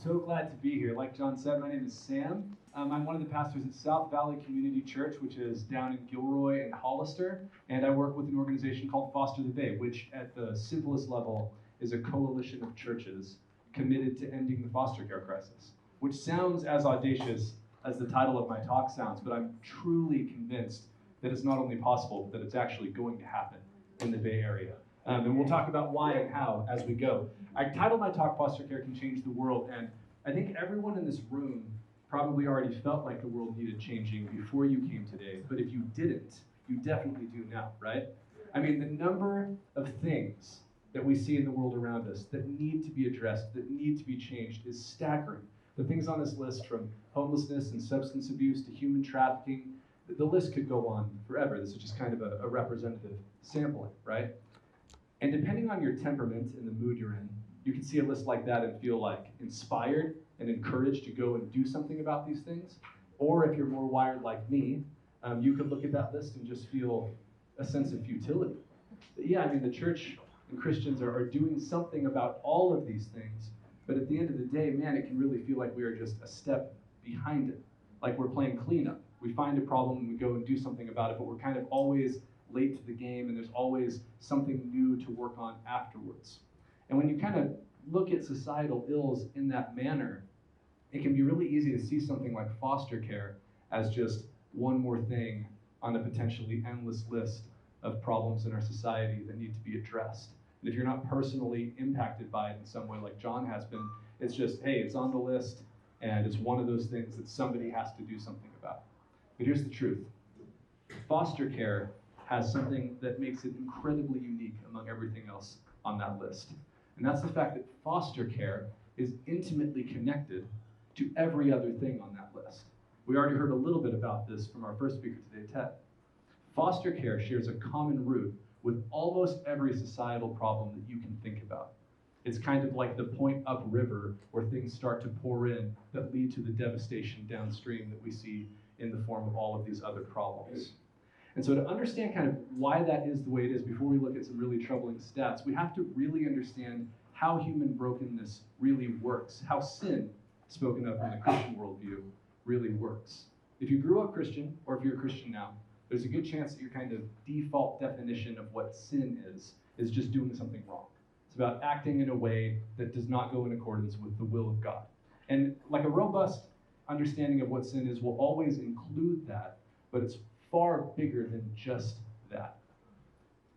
so glad to be here. Like John said, my name is Sam. I'm one of the pastors at South Valley Community Church, which is down in Gilroy and Hollister, and I work with an organization called Foster the Bay, which at the simplest level is a coalition of churches committed to ending the foster care crisis, which sounds as audacious as the title of my talk sounds, but I'm truly convinced that it's not only possible, but that it's actually going to happen in the Bay Area. And we'll talk about why and how as we go. I titled my talk, Foster Care Can Change the World, and I think everyone in this room probably already felt like the world needed changing before you came today, but if you didn't, you definitely do now, right? I mean, the number of things that we see in the world around us that need to be addressed, that need to be changed is staggering. The things on this list, from homelessness and substance abuse to human trafficking, the list could go on forever. This is just kind of a representative sampling, right? And depending on your temperament and the mood you're in, you can see a list like that and feel like inspired and encouraged to go and do something about these things. Or if you're more wired like me, you could look at that list and just feel a sense of futility. Yeah, I mean, the church and Christians are doing something about all of these things, but at the end of the day, man, it can really feel like we are just a step behind it, like we're playing cleanup. We find a problem and we go and do something about it, but we're kind of always late to the game, and there's always something new to work on afterwards. And when you kind of look at societal ills in that manner, it can be really easy to see something like foster care as just one more thing on a potentially endless list of problems in our society that need to be addressed. And if you're not personally impacted by it in some way like John has been, it's just, hey, it's on the list, and it's one of those things that somebody has to do something about. But here's the truth. Foster care has something that makes it incredibly unique among everything else on that list. And that's the fact that foster care is intimately connected to every other thing on that list. We already heard a little bit about this from our first speaker today, Ted. Foster care shares a common root with almost every societal problem that you can think about. It's kind of like the point upriver where things start to pour in that lead to the devastation downstream that we see in the form of all of these other problems. And so to understand kind of why that is the way it is, before we look at some really troubling stats, we have to really understand how human brokenness really works, how sin, spoken of in the Christian worldview, really works. If you grew up Christian, or if you're a Christian now, there's a good chance that your kind of default definition of what sin is just doing something wrong. It's about acting in a way that does not go in accordance with the will of God. And like a robust understanding of what sin is will always include that, but it's far bigger than just that.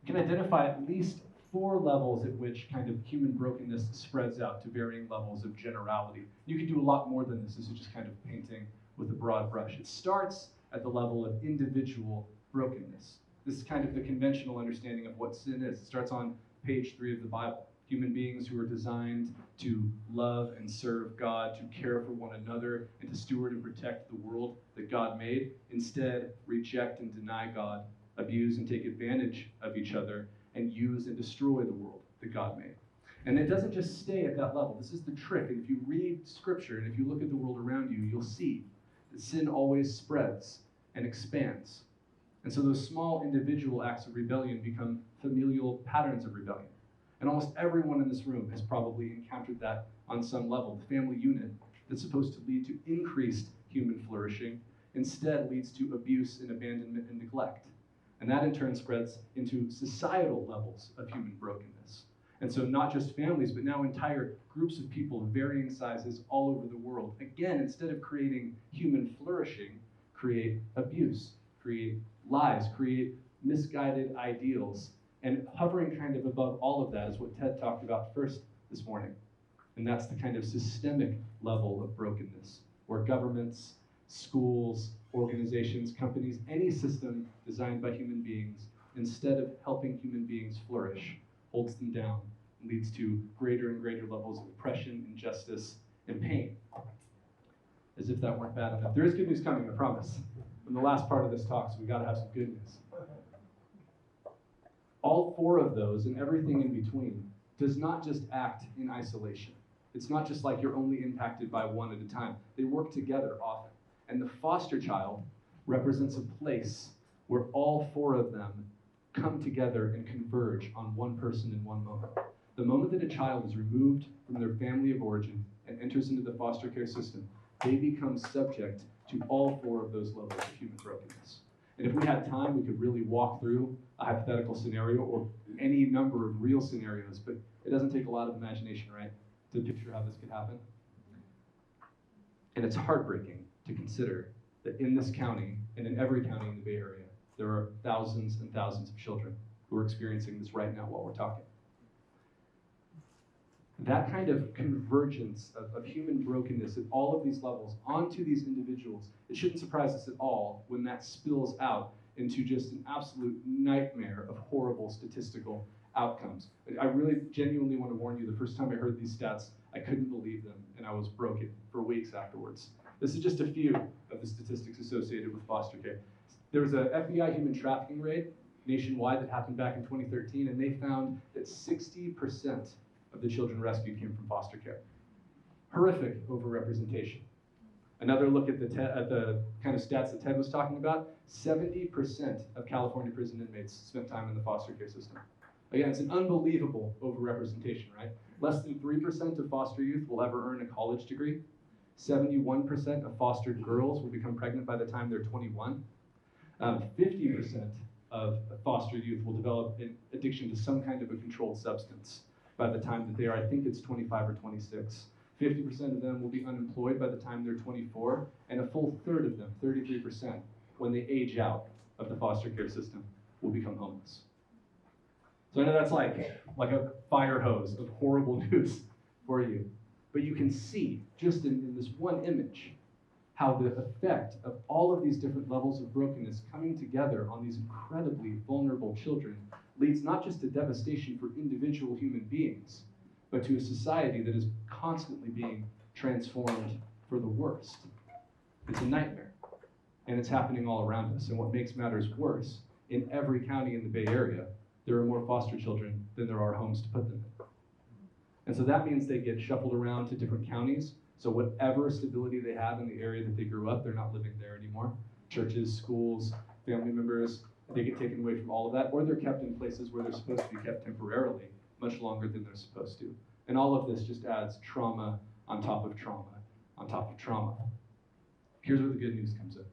You can identify at least 4 levels at which kind of human brokenness spreads out to varying levels of generality. You can do a lot more than this. This is just kind of painting with a broad brush. It starts at the level of individual brokenness. This is kind of the conventional understanding of what sin is. It starts on page 3 of the Bible. Human beings who are designed to love and serve God, to care for one another, and to steward and protect the world that God made, instead reject and deny God, abuse and take advantage of each other, and use and destroy the world that God made. And it doesn't just stay at that level. This is the trick. And if you read Scripture and if you look at the world around you, you'll see that sin always spreads and expands. And so those small individual acts of rebellion become familial patterns of rebellion. And almost everyone in this room has probably encountered that on some level. The family unit that's supposed to lead to increased human flourishing instead leads to abuse and abandonment and neglect. And that in turn spreads into societal levels of human brokenness. And so not just families, but now entire groups of people of varying sizes all over the world, again, instead of creating human flourishing, create abuse, create lies, create misguided ideals. And hovering kind of above all of that is what Ted talked about first this morning. And that's the kind of systemic level of brokenness, where governments, schools, organizations, companies, any system designed by human beings, instead of helping human beings flourish, holds them down and leads to greater and greater levels of oppression, injustice, and pain. As if that weren't bad enough. There is good news coming, I promise, in the last part of this talk, so we got to have some good news. All 4 of those and everything in between does not just act in isolation. It's not just like you're only impacted by one at a time. They work together often. And the foster child represents a place where all 4 of them come together and converge on one person in one moment. The moment that a child is removed from their family of origin and enters into the foster care system, they become subject to all four of those levels of human brokenness. And if we had time, we could really walk through a hypothetical scenario or any number of real scenarios, but it doesn't take a lot of imagination, right, to picture how this could happen. And it's heartbreaking to consider that in this county, and in every county in the Bay Area, there are thousands and thousands of children who are experiencing this right now while we're talking. That kind of convergence of human brokenness at all of these levels onto these individuals, it shouldn't surprise us at all when that spills out into just an absolute nightmare of horrible statistical outcomes. I really genuinely want to warn you, the first time I heard these stats, I couldn't believe them, and I was broken for weeks afterwards. This is just a few of the statistics associated with foster care. There was an FBI human trafficking raid nationwide that happened back in 2013, and they found that 60% of the children rescued came from foster care. Horrific overrepresentation. Another look at the kind of stats that Ted was talking about, 70% of California prison inmates spent time in the foster care system. Again, it's an unbelievable overrepresentation, right? Less than 3% of foster youth will ever earn a college degree. 71% of fostered girls will become pregnant by the time they're 21. 50% of foster youth will develop an addiction to some kind of a controlled substance by the time that they are, I think it's 25 or 26. 50% of them will be unemployed by the time they're 24, and a full third of them, 33%, when they age out of the foster care system, will become homeless. So I know that's like a fire hose of horrible news for you, but you can see just in this one image how the effect of all of these different levels of brokenness coming together on these incredibly vulnerable children leads not just to devastation for individual human beings, but to a society that is constantly being transformed for the worst. It's a nightmare, and it's happening all around us. And what makes matters worse, in every county in the Bay Area, there are more foster children than there are homes to put them in. And so that means they get shuffled around to different counties. So whatever stability they have in the area that they grew up, they're not living there anymore. Churches, schools, family members, they get taken away from all of that, or they're kept in places where they're supposed to be kept temporarily, much longer than they're supposed to. And all of this just adds trauma on top of trauma on top of trauma. Here's where the good news comes in.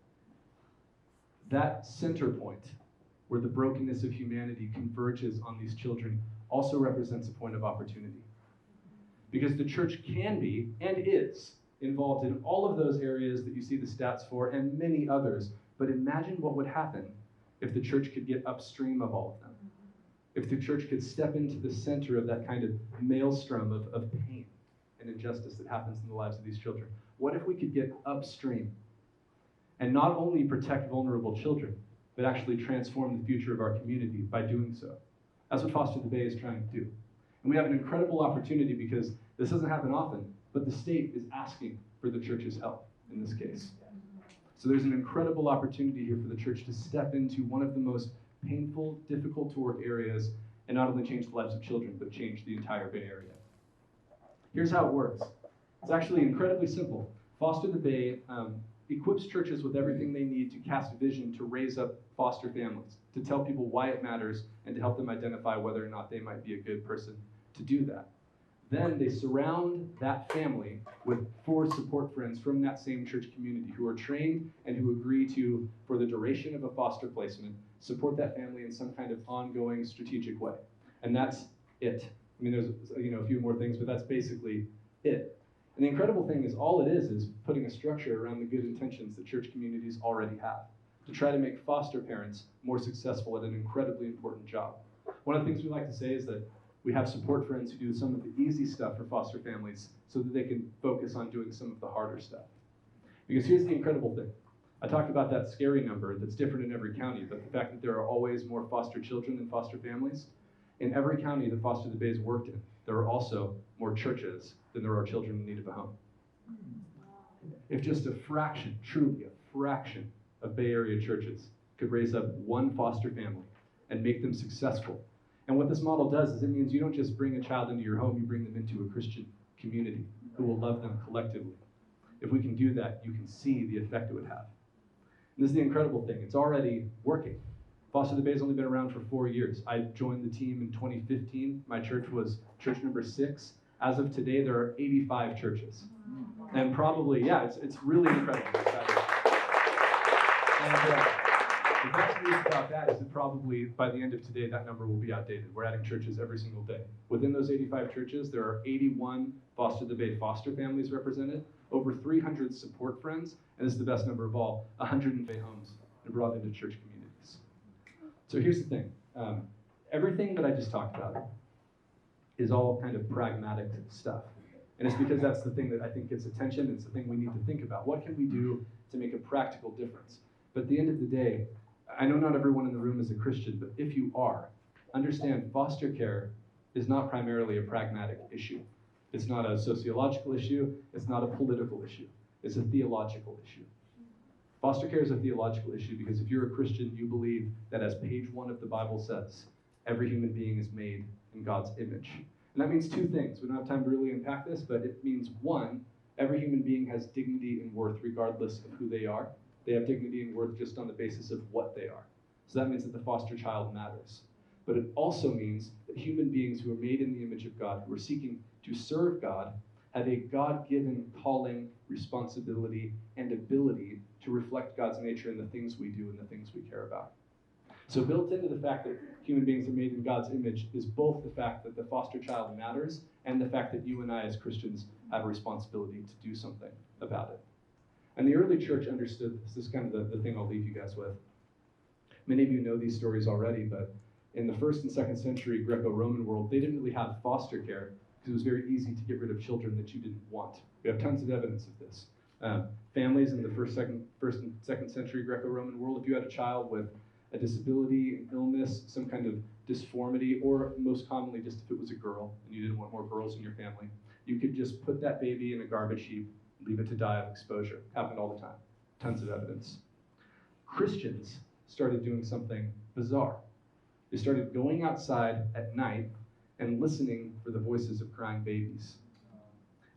That center point where the brokenness of humanity converges on these children also represents a point of opportunity. Because the church can be, and is, involved in all of those areas that you see the stats for, and many others. But imagine what would happen if the church could get upstream of all of them. If the church could step into the center of that kind of maelstrom of pain and injustice that happens in the lives of these children. What if we could get upstream and not only protect vulnerable children, but actually transform the future of our community by doing so? That's what Foster the Bay is trying to do. And we have an incredible opportunity because this doesn't happen often, but the state is asking for the church's help in this case. So there's an incredible opportunity here for the church to step into one of the most painful, difficult to work areas and not only change the lives of children, but change the entire Bay Area. Here's how it works. It's actually incredibly simple. Foster the Bay equips churches with everything they need to cast vision to raise up foster families, to tell people why it matters, and to help them identify whether or not they might be a good person to do that. Then they surround that family with 4 support friends from that same church community who are trained and who agree to, for the duration of a foster placement, support that family in some kind of ongoing strategic way. And that's it. I mean, there's a few more things, but that's basically it. And the incredible thing is all it is putting a structure around the good intentions that church communities already have to try to make foster parents more successful at an incredibly important job. One of the things we like to say is that we have support friends who do some of the easy stuff for foster families so that they can focus on doing some of the harder stuff. Because here's the incredible thing. I talked about that scary number that's different in every county, but the fact that there are always more foster children than foster families. In every county that Foster the Bay's worked in, there are also more churches than there are children in need of a home. If just a fraction, truly a fraction of Bay Area churches could raise up one foster family and make them successful. And what this model does is it means you don't just bring a child into your home, you bring them into a Christian community who will love them collectively. If we can do that, you can see the effect it would have. And this is the incredible thing. It's already working. Foster the Bay's only been around for 4 years. I joined the team in 2015. My church was church number 6. As of today, there are 85 churches. And probably, it's really incredible. And the best news about that is that probably by the end of today, that number will be outdated. We're adding churches every single day. Within those 85 churches, there are 81 Foster the Bay foster families represented, over 300 support friends, and this is the best number of all, 100 Bay homes and brought into church communities. So here's the thing. Everything that I just talked about is all kind of pragmatic stuff. And it's because that's the thing that I think gets attention. It's the thing we need to think about. What can we do to make a practical difference? But at the end of the day, I know not everyone in the room is a Christian, but if you are, understand foster care is not primarily a pragmatic issue. It's not a sociological issue. It's not a political issue. It's a theological issue. Foster care is a theological issue because if you're a Christian, you believe that as page 1 of the Bible says, every human being is made in God's image. And that means 2 things. We don't have time to really unpack this, but it means 1, every human being has dignity and worth regardless of who they are. They have dignity and worth just on the basis of what they are. So that means that the foster child matters. But it also means that human beings who are made in the image of God, who are seeking to serve God, have a God-given calling, responsibility, and ability to reflect God's nature in the things we do and the things we care about. So built into the fact that human beings are made in God's image is both the fact that the foster child matters and the fact that you and I as Christians have a responsibility to do something about it. And the early church understood this. This is kind of the thing I'll leave you guys with. Many of you know these stories already, but in the 1st and 2nd century Greco-Roman world, they didn't really have foster care because it was very easy to get rid of children that you didn't want. We have tons of evidence of this. Families in the 1st and 2nd century Greco-Roman world, if you had a child with a disability, an illness, some kind of disformity, or most commonly just if it was a girl and you didn't want more girls in your family, you could just put that baby in a garbage heap, leave it to die of exposure. Happened all the time. Tons of evidence. Christians started doing something bizarre. They started going outside at night and listening for the voices of crying babies.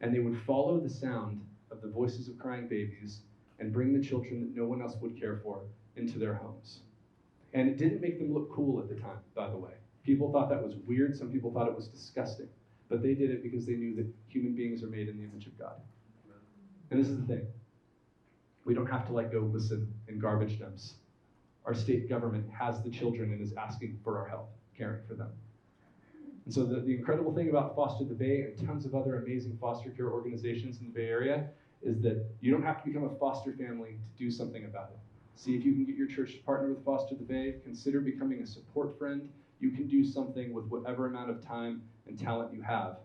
And they would follow the sound of the voices of crying babies and bring the children that no one else would care for into their homes. And it didn't make them look cool at the time, by the way. People thought that was weird. Some people thought it was disgusting. But they did it because they knew that human beings are made in the image of God. And this is the thing. We don't have to go listen in garbage dumps. Our state government has the children and is asking for our help, caring for them. And so the incredible thing about Foster the Bay and tons of other amazing foster care organizations in the Bay Area is that you don't have to become a foster family to do something about it. See if you can get your church to partner with Foster the Bay. Consider becoming a support friend. You can do something with whatever amount of time and talent you have.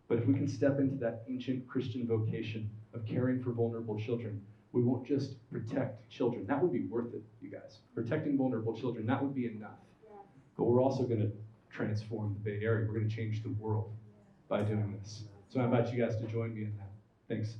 But if we can step into that ancient Christian vocation of caring for vulnerable children, we won't just protect children. That would be worth it, you guys. Protecting vulnerable children, that would be enough. But we're also going to transform the Bay Area. We're going to change the world by doing this. So I invite you guys to join me in that. Thanks.